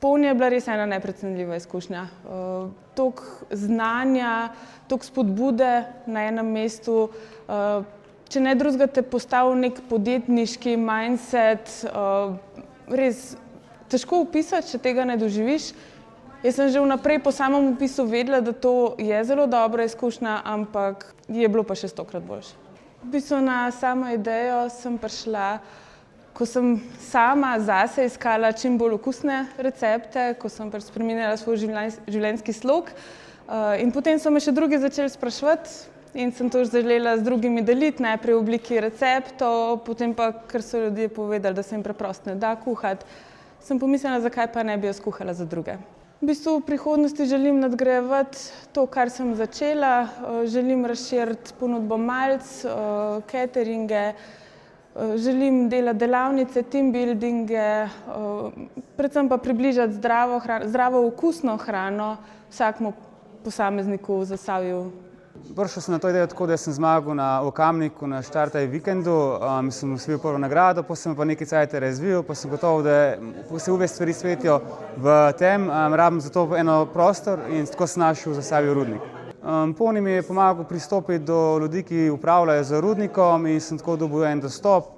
Ponija je bila res ena neprecenljiva izkušnja. Toliko znanja, toliko spodbude na enem mestu. Če ne drugega, te postavi nek podjetniški mindset. Res težko opisati, če tega ne doživiš. Jaz sem že vnaprej po samem opisu vedela, da to je zelo dobra izkušnja, ampak je bilo pa še 100-krat boljše. V bistvu na samo idejo sem prišla, ko sem sama zase iskala čim bolj okusne recepte, ko sem spreminjala svoj življenjski slog. In potem so me še drugi začeli spraševati in sem to želela z drugimi deliti, najprej v obliki receptov, potem pa, ker so ljudje povedali, da se jim preprosto ne da kuhati, sem pomislila, zakaj pa ne bi jo skuhala za druge. V bistvu v prihodnosti želim nadgrajevati to, kar sem začela. Želim razširiti ponudbo malic, cateringe, želim delati delavnice, team buildinge, predvsem pa približati zdravo okusno hrano vsakemu posamezniku v Zasavju. Prišel sem na to idejo tako, da sem zmagal v Kamniku na Štartaj vikendu, sem osvojil prvo nagrado, potem sem pa nekaj cajta razvil, pa sem gotov, da se ove stvari svetijo v tem, rabim za to eno prostor in tako sem našel v Zasavju rudnik. Poni mi je pomagal pristopiti do ljudi, ki upravljajo z rudnikom in sem tako dobil en dostop,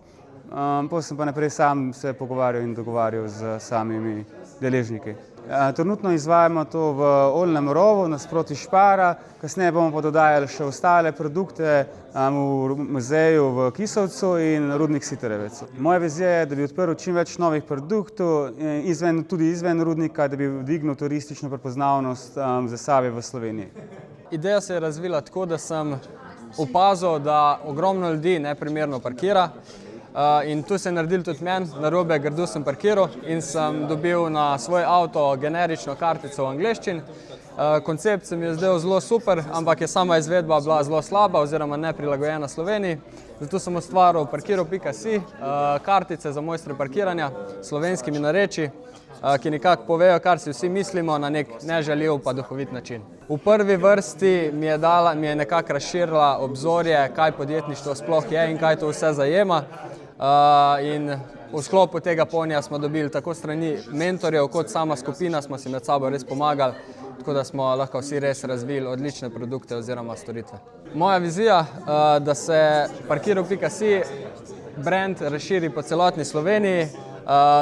potem sem pa naprej sam se pogovarjal in dogovarjal z samimi deležniki. Trenutno izvajamo to v Oljnem rovu, nasproti Špara, kasneje bomo pa dodajali še ostale produkte v muzeju v Kisovcu in rudnik Siterevec. Moja vizija je, da bi odprl čim več novih produktov, tudi izven rudnika, da bi dvignil turistično prepoznavnost Zasavja v Sloveniji. Ideja se je razvila tako, da sem opazil, da ogromno ljudi neprimerno parkira. In tu se je naredil tudi meni, narobe, grdo sem parkiral in sem dobil na svoj avto generično kartico v angleščini. Koncept se mi je zdel zelo super, ampak je sama izvedba bila zelo slaba oziroma neprilagojena Sloveniji. Zato sem ustvaril parkiro.si, kartice za mojstre parkiranja s slovenskimi narečji, ki nekako povejo, kar si vsi mislimo, na nek nežaljiv pa duhovit način. V prvi vrsti mi je nekako razširila obzorje, kaj podjetništvo sploh je in kaj to vse zajema. In v sklopu tega ponija smo dobili tako strani mentorjev kot sama skupina, smo si med sabo res pomagali, tako da smo lahko vsi res razvili odlične produkte oziroma storitve. Moja vizija, da se parkiro.si brand razširi po celotni Sloveniji,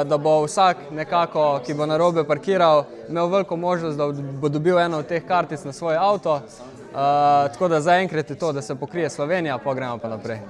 da bo vsak nekako, ki bo narobe parkiral, imel veliko možnost, da bo dobil eno od teh kartic na svoj avto. Tako da zaenkrat je to, da se pokrije Slovenija, pa gremo pa naprej.